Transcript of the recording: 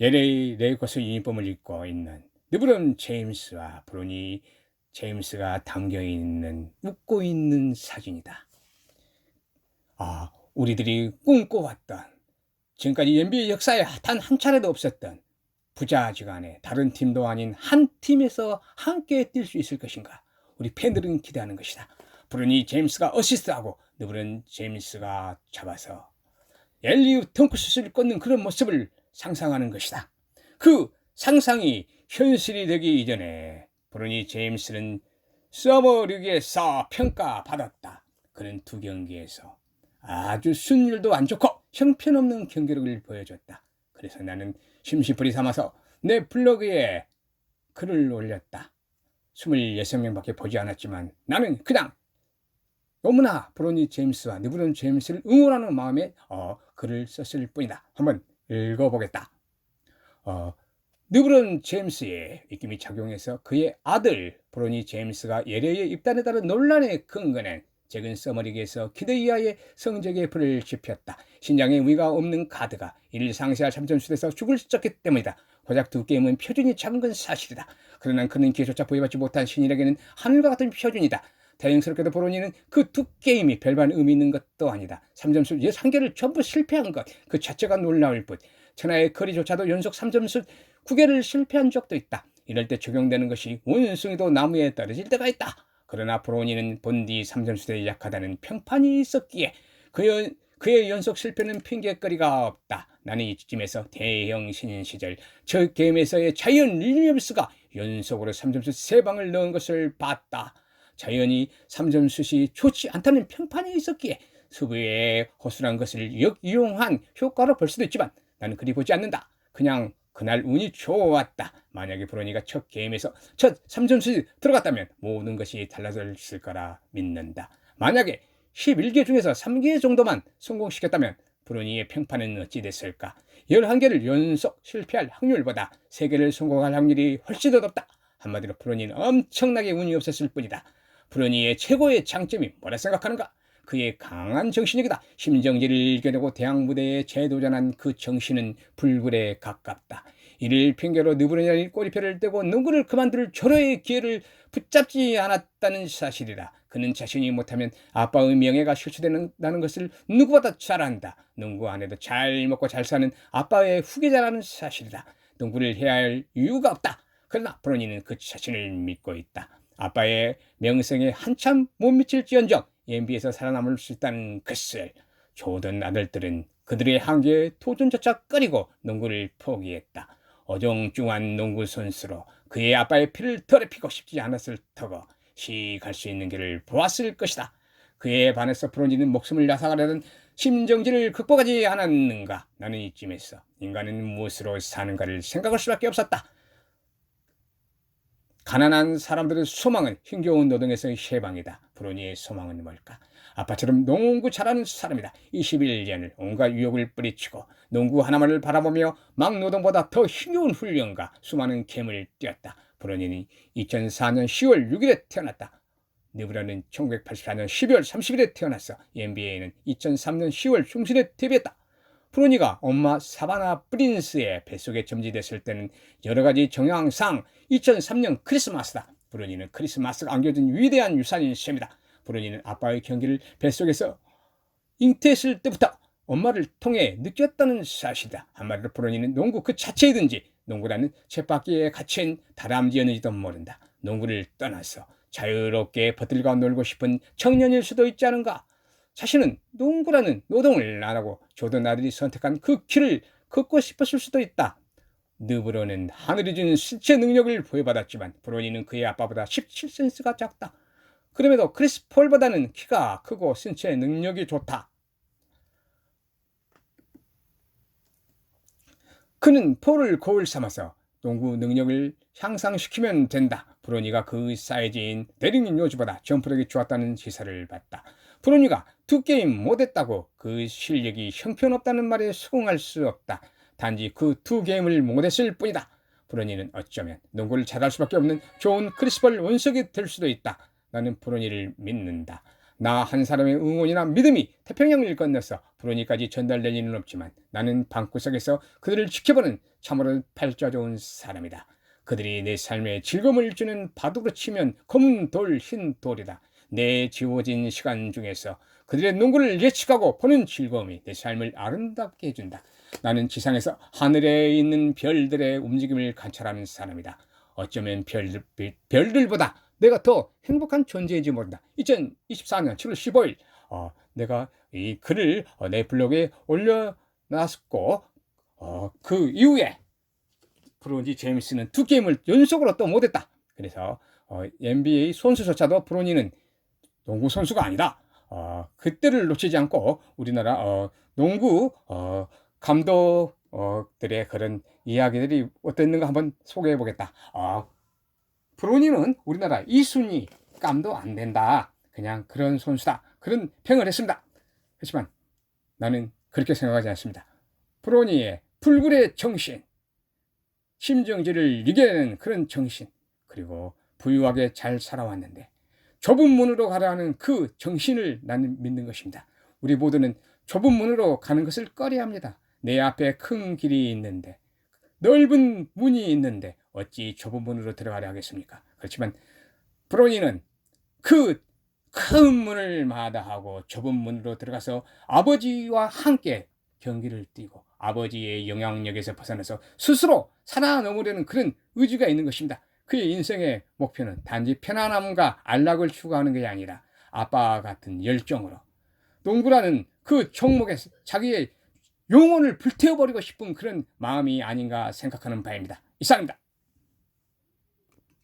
LA 레이커스 유니폼을 입고 있는 르브론 제임스와 브로니 제임스가 담겨 있는 웃고 있는 사진이다. 우리들이 꿈꿔왔던, 지금까지 NBA 역사에 단 한 차례도 없었던 부자지간에 다른 팀도 아닌 한 팀에서 함께 뛸 수 있을 것인가? 우리 팬들은 기대하는 것이다. 브로니 제임스가 어시스트하고 르브론 제임스가 잡아서 엘리웁 덩크슛을 꽂는 그런 모습을 상상하는 것이다. 그 상상이 현실이 되기 이전에 브로니 제임스는 서머리그에서 평가받았다. 그는 두 경기에서 아주 순율도 안 좋고 형편없는 경기력을 보여줬다. 그래서 나는 심심풀이 삼아서 내 블로그에 글을 올렸다. 26명밖에 보지 않았지만 나는 그냥 너무나 브로니 제임스와 르브론 제임스를 응원하는 마음에 글을 썼을 뿐이다. 한번 읽어보겠다. 르브론 제임스의 입김이 작용해서 그의 아들 브로니 제임스가 LA에 입단에 따른 논란의 근거는 최근 서머리그에서 기대 이하의 성적에 불을 지폈다. 신장에 무리가 없는 가드가 이를 상쇄할 3점슛에서 죽을 수 있었기 때문이다. 고작 두 게임은 표준이 작은 건 사실이다. 그러나 그는 기회조차 보여받지 못한 신인에게는 하늘과 같은 표준이다. 다행스럽게도 브로니는 그 두 게임이 별반 의미 있는 것도 아니다. 3점슛 61개를 전부 실패한 것, 그 자체가 놀라울 뿐. 천하의 커리조차도 연속 3점슛 9개를 실패한 적도 있다. 이럴 때 적용되는 것이 원숭이도 나무에 떨어질 때가 있다. 그러나 브로니는 본디 3점슛에 약하다는 평판이 있었기에 그의 연속 실패는 핑계거리가 없다. 나는 이쯤에서 대형 신인 시절 저 게임에서의 자이언 윌리엄스가 연속으로 3점슛 3방을 넣은 것을 봤다. 자이언이 3점슛이 좋지 않다는 평판이 있었기에 수비의 허술한 것을 역이용한 효과로 볼 수도 있지만 나는 그리 보지 않는다. 그냥 그날 운이 좋았다. 만약에 브로니가 첫 게임에서 첫 3점슛이 들어갔다면 모든 것이 달라졌을 거라 믿는다. 만약에 11개 중에서 3개 정도만 성공시켰다면 브로니의 평판은 어찌 됐을까? 11개를 연속 실패할 확률보다 3개를 성공할 확률이 훨씬 더 높다. 한마디로 브로니는 엄청나게 운이 없었을 뿐이다. 브로니의 최고의 장점이 뭐라 생각하는가? 그의 강한 정신력이다. 심정지를 이겨내고 대학 무대에 재도전한 그 정신은 불굴에 가깝다. 이를 핑계로 르브론이 꼬리표를 떼고 농구를 그만둘 절호의 기회를 붙잡지 않았다는 사실이다. 그는 자신이 못하면 아빠의 명예가 실추된다는 것을 누구보다 잘 안다. 농구 안 해도 잘 먹고 잘 사는 아빠의 후계자라는 사실이다. 농구를 해야 할 이유가 없다. 그러나 브로니는 그 자신을 믿고 있다. 아빠의 명성에 한참 못 미칠지언정 NBA에서 살아남을 수 있다는 것을. 조던 아들들은 그들의 한계에 도전조차 꺼리고 농구를 포기했다. 어정쩡한 농구 선수로 그의 아빠의 피를 더럽히고 싶지 않았을 터고 갈 수 있는 길을 보았을 것이다. 그에 반해서 브로니는 목숨을 앗아가려던 심정지를 극복하지 않았는가. 나는 이쯤에서 인간은 무엇으로 사는가를 생각할 수밖에 없었다. 가난한 사람들의 소망은 힘겨운 노동에서의 해방이다. 브로니의 소망은 뭘까? 아빠처럼 농구 잘하는 사람이다. 21년을 온갖 유혹을 뿌리치고 농구 하나만을 바라보며 막노동보다 더 힘겨운 훈련과 수많은 캠을 뛰었다. 브로니는 2004년 10월 6일에 태어났다. 르브론은 1984년 12월 30일에 태어났어. NBA는 2003년 10월 중순에 데뷔했다. 브로니가 엄마 사바나 프린스의 뱃속에 점지됐을 때는 여러가지 정황상 2003년 크리스마스다. 브로니는 크리스마스가 안겨준 위대한 유산인 셈이다. 브로니는 아빠의 경기를 뱃속에서 잉태했을 때부터 엄마를 통해 느꼈다는 사실이다. 한마디로 브로니는 농구 그 자체이든지 농구라는 쳇바퀴에 갇힌 다람쥐였는지도 모른다. 농구를 떠나서 자유롭게 버들과 놀고 싶은 청년일 수도 있지 않은가? 자신은 농구라는 노동을 안 하고 조던 아들이 선택한 그 길을 걷고 싶었을 수도 있다. 르브론은 하늘이 준 신체 능력을 부여받았지만 브로니는 그의 아빠보다 17cm가 작다. 그럼에도 크리스 폴보다는 키가 크고 신체 능력이 좋다. 그는 폴을 거울 삼아서 농구 능력을 향상시키면 된다. 브로니가 그 사이즈인 데릭 로즈보다 점프력이 좋았다는 시사를 봤다. 브로니가 두 게임 못했다고 그 실력이 형편없다는 말에 수긍할 수 없다. 단지 그 두 게임을 못했을 뿐이다. 브로니는 어쩌면 농구를 잘할 수밖에 없는 좋은 크리스폴 원석이 될 수도 있다. 나는 브로니를 믿는다. 나 한 사람의 응원이나 믿음이 태평양을 건너서 브로니까지 전달될 리는 없지만 나는 방구석에서 그들을 지켜보는 참으로 팔자 좋은 사람이다. 그들이 내 삶에 즐거움을 주는 바둑으로 치면 검은 돌, 흰 돌이다. 내 지워진 시간 중에서 그들의 농구를 예측하고 보는 즐거움이 내 삶을 아름답게 해준다. 나는 지상에서 하늘에 있는 별들의 움직임을 관찰하는 사람이다. 어쩌면 별들보다 내가 더 행복한 존재인지 모른다. 2024년 7월 15일 내가 이 글을 내 블로그에 올려놨고 그 이후에 브로니 제임스는 두 게임을 연속으로 또 못했다. 그래서 NBA 선수조차도 브로니는 농구 선수가 아니다. 그때를 놓치지 않고 우리나라 농구 감독들의 그런 이야기들이 어땠는가 한번 소개해 보겠다. 브로니는 우리나라 이순위 깜도 안 된다. 그냥 그런 선수다. 그런 평을 했습니다. 하지만 나는 그렇게 생각하지 않습니다. 브로니의 불굴의 정신, 심정지를 이겨내는 그런 정신, 그리고 부유하게 잘 살아왔는데 좁은 문으로 가라는 그 정신을 나는 믿는 것입니다. 우리 모두는 좁은 문으로 가는 것을 꺼려합니다. 내 앞에 큰 길이 있는데, 넓은 문이 있는데 어찌 좁은 문으로 들어가려 하겠습니까? 그렇지만 브로니는 그 큰 문을 마다하고 좁은 문으로 들어가서 아버지와 함께 경기를 뛰고 아버지의 영향력에서 벗어나서 스스로 살아남으려는 그런 의지가 있는 것입니다. 그의 인생의 목표는 단지 편안함과 안락을 추구하는 것이 아니라 아빠 같은 열정으로 농구라는 그 종목에 자기의 영혼을 불태워버리고 싶은 그런 마음이 아닌가 생각하는 바입니다. 이상입니다.